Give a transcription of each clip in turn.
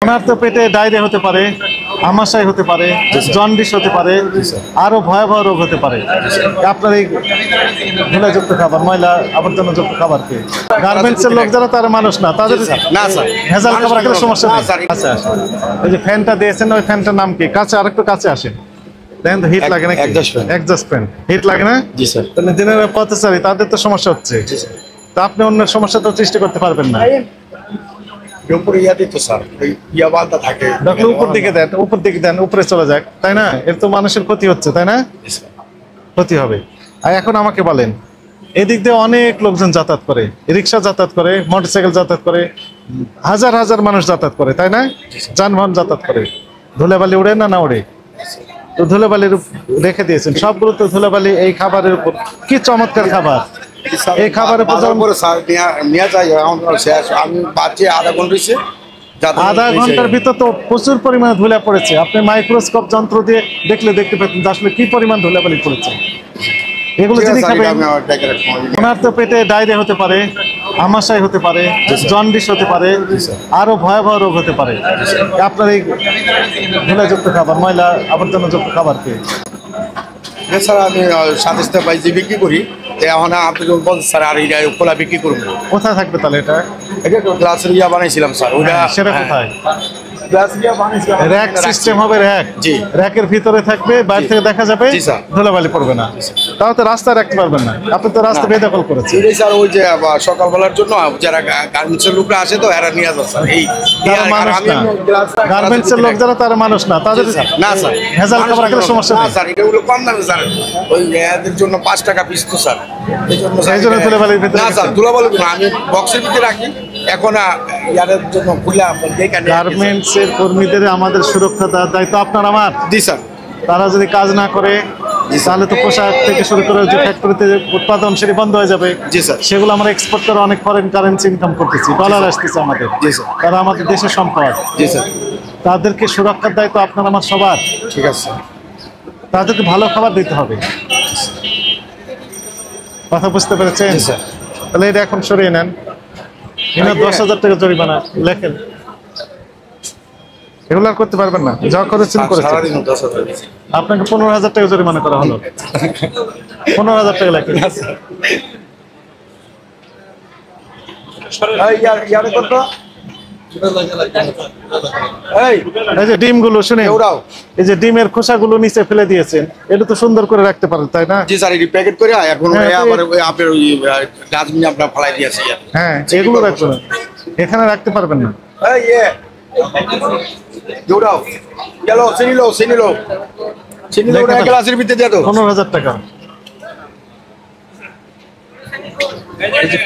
ওনার তো পেটে ডায়রিয়া হতে পারে, আমাশয় হতে পারে, জন্ডিস হতে পারে, আরো ভয়াবহ রোগ হতে পারে। আপনার এই ধুলাযুক্ত খাবার, ময়লা আবর্জনাযুক্ত খাবার খেয়ে গার্মেন্টসের লোক যারা তারা মানুষ না, তাদের ভেজাল খাবার খেলে সমস্যা নেই। আচ্ছা আচ্ছা, ওই যে ফ্যানটা দিয়েছেন, ওই ফ্যানটার নাম কি? কাছে আরেকটু কাছে আসেন, দেখেন তো হিট লাগে নাকি? এক্সজস্ট ফ্যান হিট লাগে না? জি স্যার। তাহলে দিনের পথচারী তাদের তো সমস্যা হচ্ছে, তা আপনি অন্য সমস্যা তো সৃষ্টি করতে পারবেন না। উপর দিকে দেন, উপর দিকে দেন, উপরে চলে যাক, তাই না? এর তো মানুষের ক্ষতি হচ্ছে, তাই না? ক্ষতি হবে। আর এখন আমাকে বলেন, এদিক দিয়ে অনেক লোকজন যাতায়াত করে, রিক্সা যাতায়াত করে, মোটরসাইকেল যাতায়াত করে, হাজার হাজার মানুষ যাতায়াত করে, তাই না? যানবাহন যাতায়াত করে, ধুলাবালি উড়ে না? না উড়ে। তো ধুলাবালির রেখে দিয়েছেন, সবগুলো তো ধুলাবালি এই খাবারের উপর। কি চমৎকার খাবার! এই খাবারের আধা ঘন্টার ভিতর তো প্রচুর পরিমাণে ধুলা পড়েছে। আপনি মাইক্রোস্কোপ যন্ত্র দিয়ে দেখলে দেখতে পেতেন আসলে কি পরিমাণ ধুলাবালি পড়েছে। এগুলো যদি খাবেন, ওনার তো পেটে ডায়রিয়া হতে পারে, আমাশয় হতে পারে, জন্ডিস হতে পারে, আরো ভয়াবহ রোগ হতে পারে। আপনার এই ধুলাযুক্ত খাবার, ময়লা আবর্জনাযুক্ত খাবার খেয়ে। স্যার আমি সাতাশটা বাইজে বিক্রি করি, এখন আপনি যখন বলছেন স্যার আর এটা খোলা বিক্রি করবো, কোথায় থাকবে তাহলে? এটা গ্লাসের বানাইছিলাম স্যার, ওটা সেটা কোথায়? র‍্যাক সিস্টেম হবে, র‍্যাক। জি, র‍্যাকের ভিতরে থাকবে, বাইরে থেকে দেখা যাবে, ধুলাবালি পড়বে না। তাও তো রাস্তায় রাখতে পারবেন না, আপনি তো রাস্তা বেদখল করেছেন। স্যার ওই যে সকালবেলার জন্য যারা গার্মেন্টসের লোকরা আসে তো এরা নিয়ে যাচ্ছে, এই গার্মেন্টসের লোক যারা তারা মানুষ না, তাদের না স্যার ভেজাল খাবার খেলে সমস্যা নেই স্যার। এটা হলো কম দামে স্যার, ওই এদের জন্য 5 টাকা পিস তো স্যার, এই জন্য ধুলাবালির ভিতরে। না স্যার ধুলাবালি না, আমি বক্সের ভিতরে রাখি। এখন ইয়াদের জন্য খুলে গার্মেন্টসের কর্মীদের আমাদের সুরক্ষা দেওয়ার দায়িত্ব আপনার আমার। জি স্যার। তারা যদি কাজ না করে তাহলে তো পোশাক থেকে শুরু করে যে ফ্যাক্টরিতে উৎপাদন সেটি বন্ধ হয়ে যাবে। জি স্যার। সেগুলো আমরা এক্সপোর্ট করে অনেক ফরেন কারেন্সি ইনকাম করতেছি, ডলার আসতেছে আমাদের। জি স্যার। তারা আমাদের দেশের সম্পদ। জি স্যার। তাদেরকে সুরক্ষার দায়িত্ব আপনার আমার সবার। ঠিক আছে। তাদেরকে ভালো খাবার দিতে হবে। কথা বুঝতে পেরেছেন? জি স্যার। তাহলে এটা এখন সরিয়ে নেন, 10,000 টাকা জরিমানা লেখেন। এগুলো আর করতে পারবেন না, যা করেছেন করেছেন। আপনাকে 15,000 টাকা জরিমানা করা হলো। 15,000 টাকা লেখেন। এই যে ডিমগুলো শুনে, এই যে ডিমের খোসাগুলো নিচে ফেলে দিয়েছেন, এটা তো সুন্দর করে রাখতে পারেন, তাই না? জি স্যার, এই প্যাকেট করে এখন আবার আপনার ওই ডাস্টবিনে আপনার ফেলাই দিয়েছি। হ্যাঁ, এগুলো রাখবেন, এখানে রাখতে পারবেন না। দৌড়াও গেল, চিনিলো 15,000 টাকা।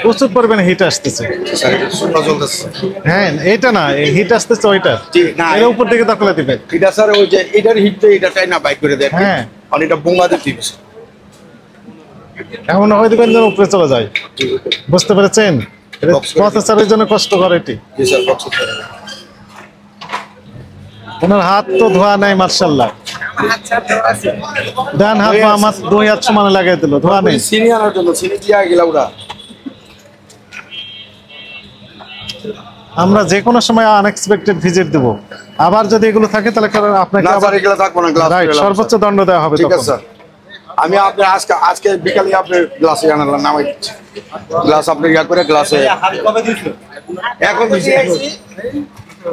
প্রচুর পরিমাণে হিট আসতেছে। হ্যাঁ, এটা না, হিট আসতেছে ওইটা, এর উপর দিকে দখলে দিবেন। এটা স্যার ওই যে এটার হিটটা এটা চাই না বাইক করে দেয়। হ্যাঁ, আর এটা বোমা দিয়ে দিবে, এমন হয় দিবেন যেন উপরে চলে যায়। বুঝতে পেরেছেন? পথচারীর জন্য কষ্টকর এটি। ওনার হাত তো ধোয়া নাই মাশাআল্লাহ, ডান হাত বা আমার 2 হাত সমান লাগাই দিল, ধোয়া নেই। চিনি আনার জন্য চিনি দিয়া গেল ওরা। আমরা যে কোনো সময় আনএক্সপেক্টেড ভিজিট দেব, আবার যদি এগুলো থাকে তাহলে আপনাকে আবার এগুলো থাকবো না, গ্লাস সর্বোচ্চ দণ্ড দেওয়া হবে। ঠিক আছে স্যার, আমি আপনার আজকে বিকালে আপনার গ্লাসে আনালাম, নামাই দিচ্ছি গ্লাস, আপনি ইয়া করে গ্লাসে এখন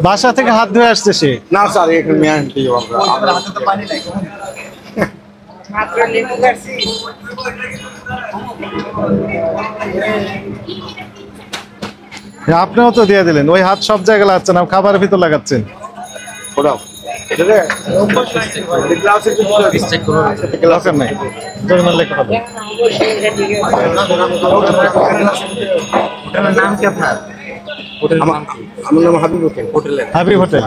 বাসা থেকে হাত ধুয়ে আসছে সে। না স্যার, এখানে আপনিও তো দিয়ে দিলেন, ওই হাত সব জায়গায় লাগাচ্ছেন, খাবারের ভিতর লাগাচ্ছেন। আমার নাম হাবিব হোটেল। হাবিব হোটেল।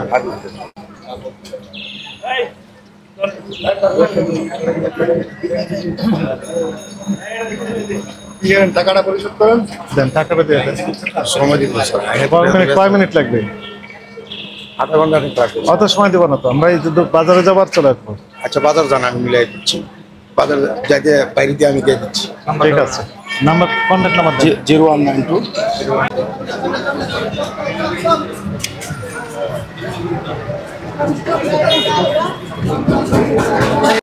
টাকাটা পরিশোধ করেন, দেন, টাকাটা দিয়ে দেন। সময় দিতে কয় মিনিট লাগবে? আধা ঘন্টা অত সময় দেবো না তো, আমরা এই বাজারে যাবার চলে আসবো। আচ্ছা, বাজার জানা আমি মিলাই দিচ্ছি, বাজার যাইতে বাইরে দিয়ে আমি দিয়ে দিচ্ছি। ঠিক আছে, নাম্বার, কন্ট্যাক্ট নাম্বার 0192